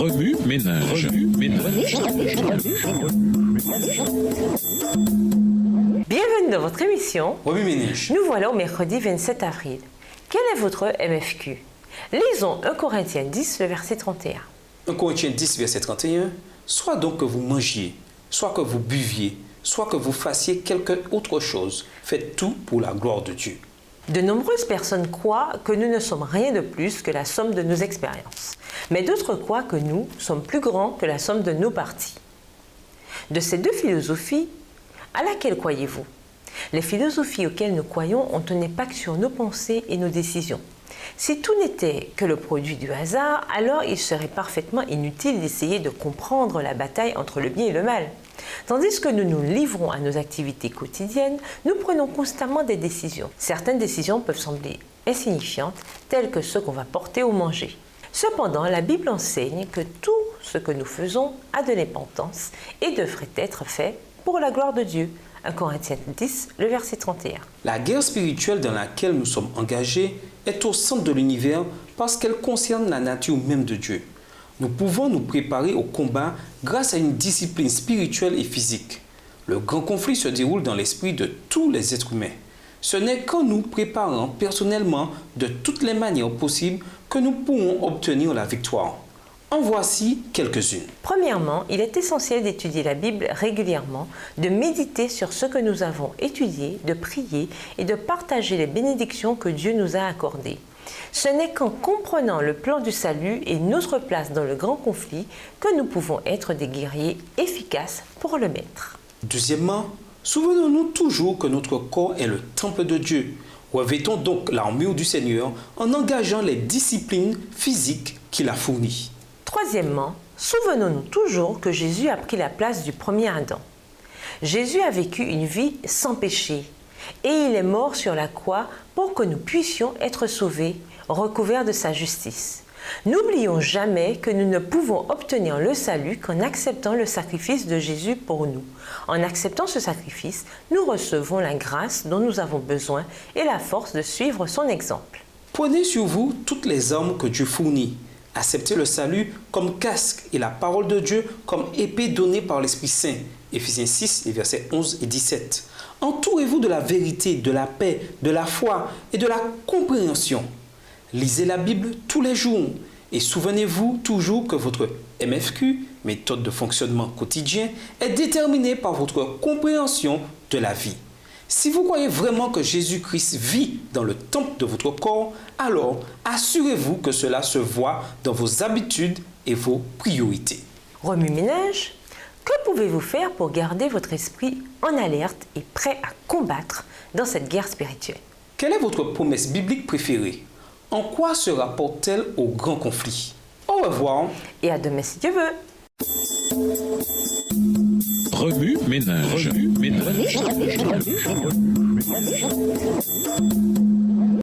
Remue ménage. Bienvenue dans votre émission. Remue ménage. Nous voilà au mercredi 27 avril. Quel est votre MFQ? Lisons 1 Corinthiens 10, le verset 31. 1 Corinthiens 10, verset 31. Soit donc que vous mangiez, soit que vous buviez, soit que vous fassiez quelque autre chose, faites tout pour la gloire de Dieu. De nombreuses personnes croient que nous ne sommes rien de plus que la somme de nos expériences. Mais d'autres croient que nous sommes plus grands que la somme de nos parties. De ces deux philosophies, à laquelle croyez-vous? Les philosophies auxquelles nous croyons ont un impact sur nos pensées et nos décisions. Si tout n'était que le produit du hasard, alors il serait parfaitement inutile d'essayer de comprendre la bataille entre le bien et le mal. Tandis que nous nous livrons à nos activités quotidiennes, nous prenons constamment des décisions. Certaines décisions peuvent sembler insignifiantes, telles que ce qu'on va porter ou manger. Cependant, la Bible enseigne que tout ce que nous faisons a de l'importance et devrait être fait pour la gloire de Dieu. 1 Corinthiens 10, le verset 31. La guerre spirituelle dans laquelle nous sommes engagés est au centre de l'univers parce qu'elle concerne la nature même de Dieu. Nous pouvons nous préparer au combat grâce à une discipline spirituelle et physique. Le grand conflit se déroule dans l'esprit de tous les êtres humains. Ce n'est qu'en nous préparant personnellement de toutes les manières possibles que nous pourrons obtenir la victoire. En voici quelques-unes. Premièrement, il est essentiel d'étudier la Bible régulièrement, de méditer sur ce que nous avons étudié, de prier et de partager les bénédictions que Dieu nous a accordées. Ce n'est qu'en comprenant le plan du salut et notre place dans le grand conflit que nous pouvons être des guerriers efficaces pour le maître. Deuxièmement, souvenons-nous toujours que notre corps est le temple de Dieu. Revêtons donc l'armure du Seigneur en engageant les disciplines physiques qu'il a fournies. Troisièmement, souvenons-nous toujours que Jésus a pris la place du premier Adam. Jésus a vécu une vie sans péché et il est mort sur la croix pour que nous puissions être sauvés, recouverts de sa justice. N'oublions jamais que nous ne pouvons obtenir le salut qu'en acceptant le sacrifice de Jésus pour nous. En acceptant ce sacrifice, nous recevons la grâce dont nous avons besoin et la force de suivre son exemple. Prenez sur vous toutes les armes que Dieu fournit. Acceptez le salut comme casque et la parole de Dieu comme épée donnée par l'Esprit Saint. Éphésiens 6, les versets 11 et 17. Entourez-vous de la vérité, de la paix, de la foi et de la compréhension. Lisez la Bible tous les jours et souvenez-vous toujours que votre MFQ, méthode de fonctionnement quotidien, est déterminée par votre compréhension de la vie. Si vous croyez vraiment que Jésus-Christ vit dans le temple de votre corps, alors assurez-vous que cela se voit dans vos habitudes et vos priorités. Remue-ménage, que pouvez-vous faire pour garder votre esprit en alerte et prêt à combattre dans cette guerre spirituelle? Quelle est votre promesse biblique préférée? En quoi se rapporte-t-elle au grand conflit? Au revoir. Et à demain si Dieu veut. Remue ménage.